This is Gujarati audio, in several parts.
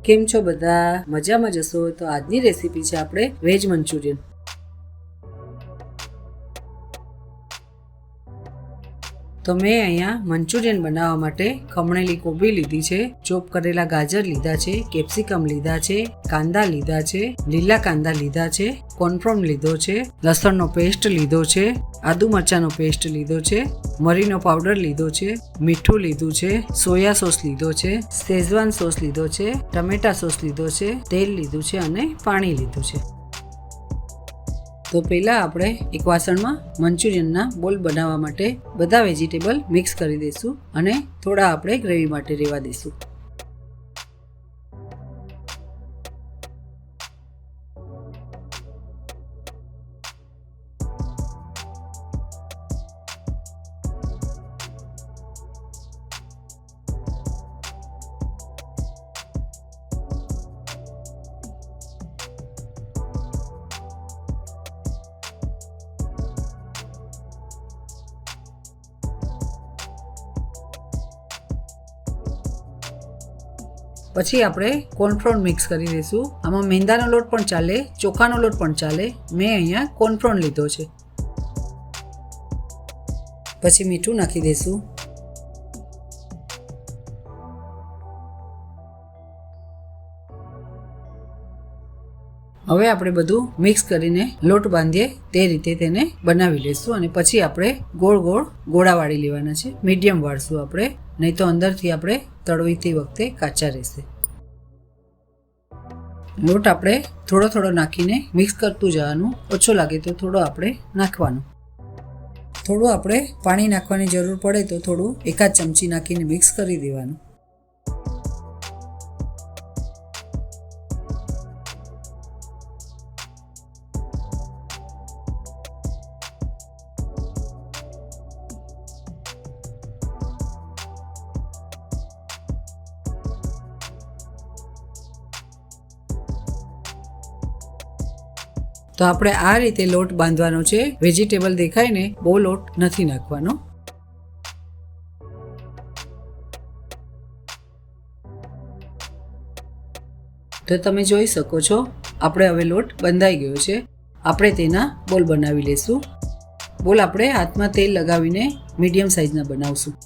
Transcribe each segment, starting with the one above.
કેમ છો બધા? મજામાં જશો? તો આજની રેસીપી છે આપણે વેજ મંચુરિયન. તો મેં અહીંયા મંચુરિયન બનાવવા માટે ખમણેલી કોબી લીધી છે, ચોપ કરેલા ગાજર લીધા છે, કેપ્સિકમ લીધા છે, કાંદા લીધા છે, લીલા કાંદા લીધા છે, કોર્નફ્લોર લીધો છે, લસણનો પેસ્ટ લીધો છે, આદુ મરચાંનો પેસ્ટ લીધો છે, મરીનો પાવડર લીધો છે, મીઠું લીધું છે, સોયા સોસ લીધો છે, શેઝવાન સોસ લીધો છે, ટમેટા સોસ લીધો છે, તેલ લીધું છે અને પાણી લીધું છે. તો પહેલાં આપણે એક વાસણમાં મંચુરિયનના બોલ બનાવવા માટે બધા વેજીટેબલ મિક્સ કરી દઈશું અને થોડા આપણે ગ્રેવી માટે રહેવા દઈશું. પછી આપણે કોર્નફ્લોર મિક્સ કરી દઈશું. આમાં મેંદાનો લોટ પણ ચાલે, ચોખાનો લોટ પણ ચાલે. મેં અહીંયા કોર્નફ્લોર લીધો છે. પછી મીઠું નાખી દઈશું. હવે આપણે બધું મિક્સ કરીને લોટ બાંધીએ તે રીતે તેને બનાવી લઈશું અને પછી આપણે ગોળ ગોળ ગોળા વાળી લેવાના છે. મીડિયમ વાળશું આપણે, નહીં તો અંદરથી આપણે તળવીતી વખતે કાચા રહેશે. લોટ આપણે થોડો થોડો નાખીને મિક્સ કરતું જવાનું. ઓછો લાગે તો થોડો આપણે નાખવાનું. થોડું આપણે પાણી નાખવાની જરૂર પડે તો થોડું એકાદ ચમચી નાખીને મિક્સ કરી દેવાનું. તો આપણે આ રીતે લોટ બાંધવાનો છે. વેજીટેબલ દેખાય ને, બહુ લોટ નથી નાખવાનો. તો તમે જોઈ શકો છો આપણે હવે લોટ બંધાઈ ગયો છે. આપણે તેના બોલ બનાવી લઈશું. બોલ આપણે હાથમાં તેલ લગાવીને મીડિયમ સાઇઝના બનાવશું.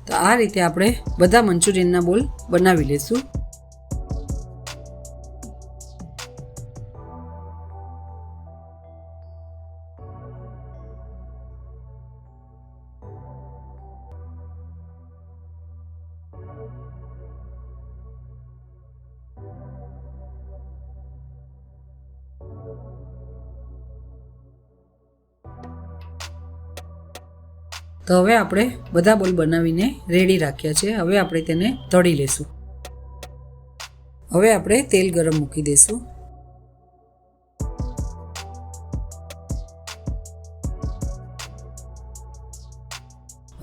તો આ રીતે આપણે બધા મંચુરિયનના બોલ બનાવી લઈશું. તો હવે આપણે બધા બોલ બનાવીને રેડી રાખ્યા છે. હવે આપણે તેને તળી લઈશું. હવે આપણે તેલ ગરમ મૂકી દઈશું.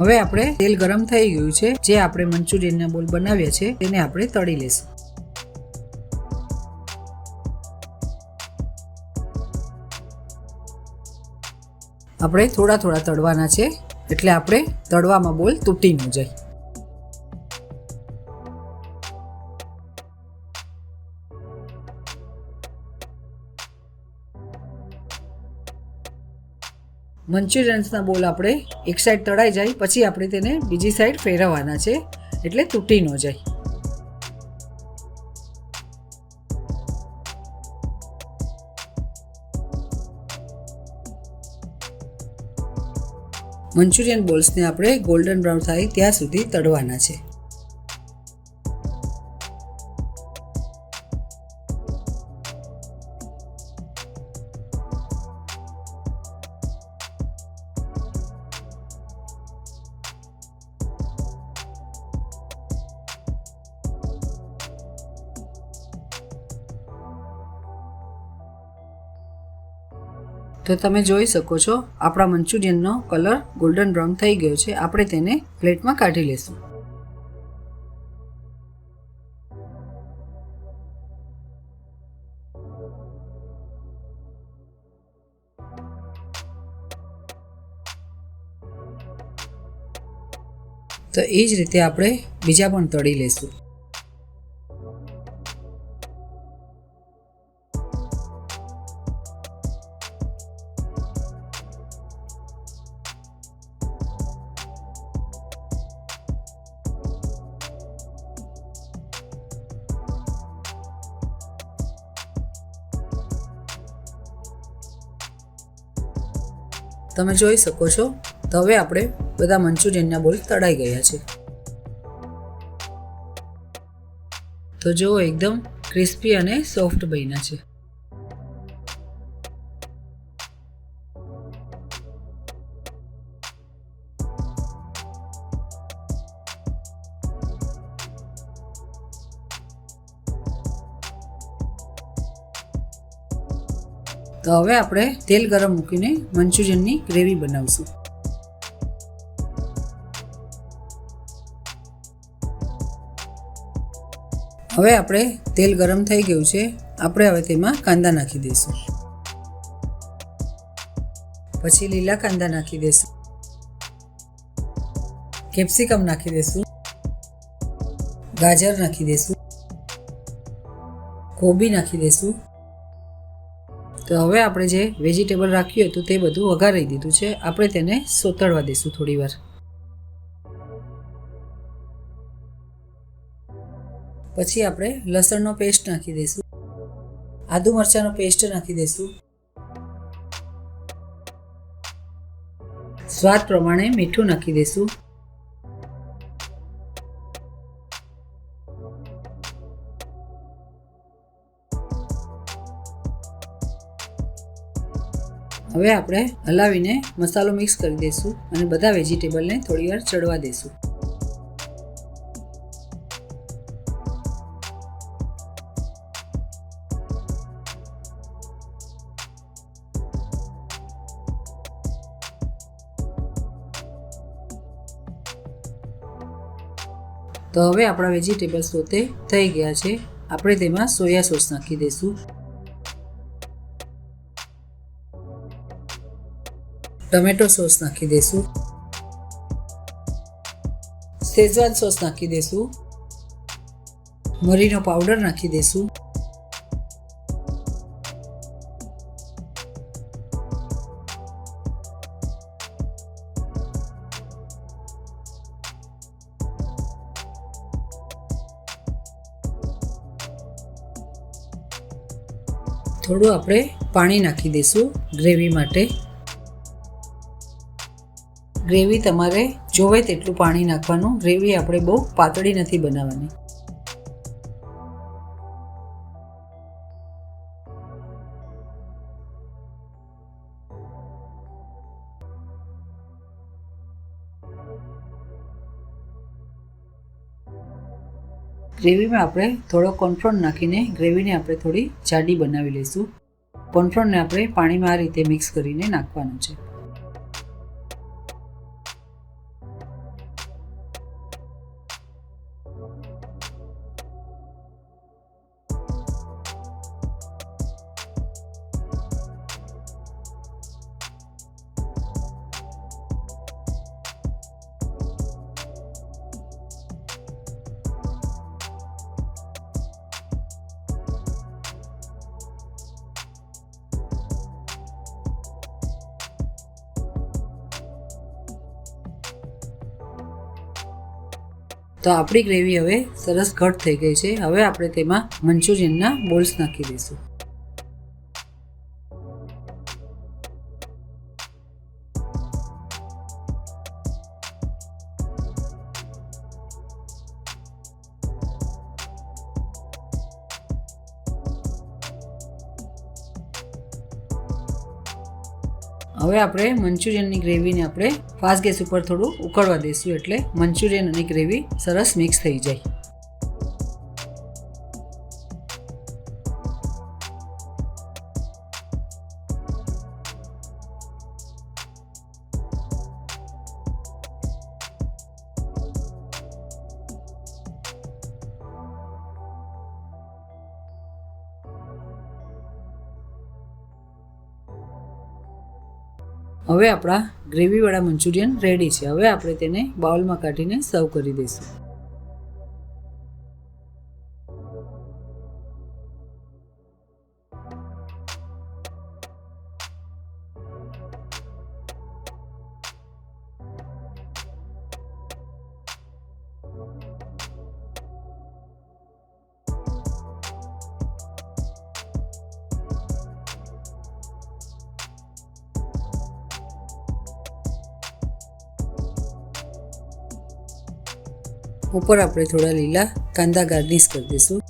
હવે આપણે તેલ ગરમ થઈ ગયું છે. જે આપણે મંચુરિયનના બોલ બનાવ્યા છે તેને આપણે તળી લઈશું. આપણે થોડા થોડા તળવાના છે, એટલે આપણે તળવામાં બોલ તૂટી ન જાય. મંચુરિયન્સના બોલ આપણે એક સાઈડ તળાઈ જાય પછી આપણે તેને બીજી સાઈડ ફેરવવાના છે, એટલે તૂટી ન જાય. મંચુરિયન બોલ્સને આપણે ગોલ્ડન બ્રાઉન થાય ત્યાં સુધી તળવાના છે. તો તો તમે જોઈ શકો છો આપણા મંચુરિયનનો કલર ગોલ્ડન બ્રાઉન થઈ ગયો છે. આપણે તેને પ્લેટમાં કાઢી લેશું. તો એ જ રીતે આપણે બીજા પણ તળી લેશું. તમે જોઈ શકો છો તો હવે આપણે બધા મંચુરિયનના બોલ તળાઈ ગયા છે. તો જો એકદમ ક્રિસ્પી અને સોફ્ટ બન્યા છે. તો હવે આપણે તેલ ગરમ મૂકીને મંચુરિયનની ગ્રેવી બનાવશું. હવે આપણે તેલ ગરમ થઈ ગયું છે. આપણે હવે તેમાં કાંદા નાખી દઈશું. પછી લીલા કાંદા નાખી દઈશું. કેપ્સિકમ નાખી દઈશું. ગાજર નાખી દઈશું. કોબી નાખી દઈશું. તો હવે આપણે જે વેજીટેબલ રાખ્યું હતું તે બધું વઘારી દીધું છે. આપણે તેને સોતળવા દઈશું થોડી વાર. પછી આપણે લસણનો પેસ્ટ નાખી દઈશું. આદુ મરચાંનો પેસ્ટ નાખી દઈશું. સ્વાદ પ્રમાણે મીઠું નાખી દઈશું. હવે આપણે હલાવીને મસાલો મિક્સ કરી દઈશું અને બધા વેજીટેબલને થોડી વાર ચડવા દઈશું. તો હવે આપણા વેજીટેબલ સોતે થઈ ગયા છે. આપણે તેમાં સોયા સોસ નાખી દઈશું. ટમેટો સોસ નાખી દઈશું. શેઝવાન સોસ નાખી દઈશું. મરીનો પાવડર નાખી દઈશું. થોડું આપણે પાણી નાખી દઈશું ગ્રેવી માટે. ગ્રેવી તમારે જોવે તેટલું પાણી નાખવાનું. ગ્રેવી આપણે બહુ પાતળી નથી બનાવવાની. ગ્રેવીમાં આપણે થોડો કોર્નફ્લોર નાખીને ગ્રેવીને આપણે થોડી જાડી બનાવી લઈશું. કોર્નફ્લોરને આપણે પાણીમાં આ રીતે મિક્સ કરીને નાખવાનું છે. તો આપણી ગ્રેવી હવે સરસ ઘટ થઈ ગઈ છે. હવે આપણે તેમાં મંચુરિયનના બોલ્સ નાખી દઈશું. હવે આપણે મંચુરિયનની ગ્રેવીને આપણે ફાસ્ટ ગેસ ઉપર થોડું ઉકળવા દઈશું એટલે મંચુરિયન અને ગ્રેવી સરસ મિક્સ થઈ જાય. હવે આપણા ગ્રેવીવાળા મંચુરિયન રેડી છે. હવે આપણે તેને બાઉલમાં કાઢીને સર્વ કરી દઈશું. ઉપર આપણે થોડા લીલા કાંદા ગાર્નિશ કરી દઈશું.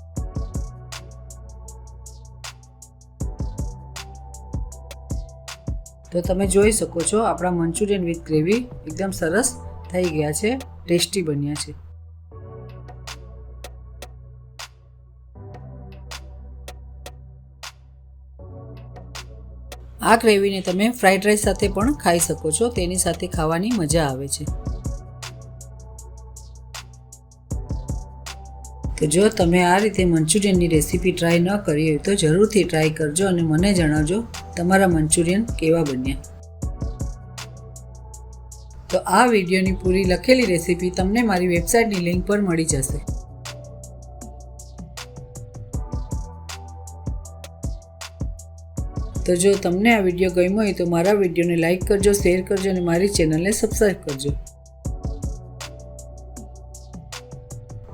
તો તમે જોઈ શકો છો આપણા મંચુરિયન વિથ ગ્રેવી એકદમ સરસ થઈ ગયા છે, ટેસ્ટી બન્યા છે. આ ગ્રેવીને તમે ફ્રાઈડ રાઈસ સાથે પણ ખાઈ શકો છો. તેની સાથે ખાવાની મજા આવે છે. તો જો તમે આ રીતે મંચુરિયનની રેસીપી ટ્રાય ન કરી હોય તો જરૂરથી ટ્રાય કરજો અને મને જણાવજો તમારા મંચુરિયન કેવા બન્યા. તો આ વિડીયોની પૂરી લખેલી રેસીપી તમને મારી વેબસાઇટની લિંક પર મળી જશે. તો જો તમને આ વિડીયો ગમ્યો હોય તો મારા વિડીયોને લાઇક કરજો, શેર કરજો અને મારી ચેનલને સબસ્ક્રાઈબ કરજો.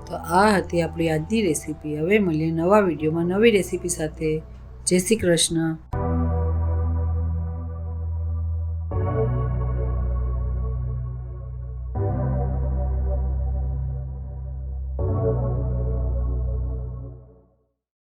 તો આ હતી આપણી આજની રેસીપી. હવે મળીએ નવા વિડીયોમાં નવી રેસીપી સાથે. જય શ્રી કૃષ્ણ.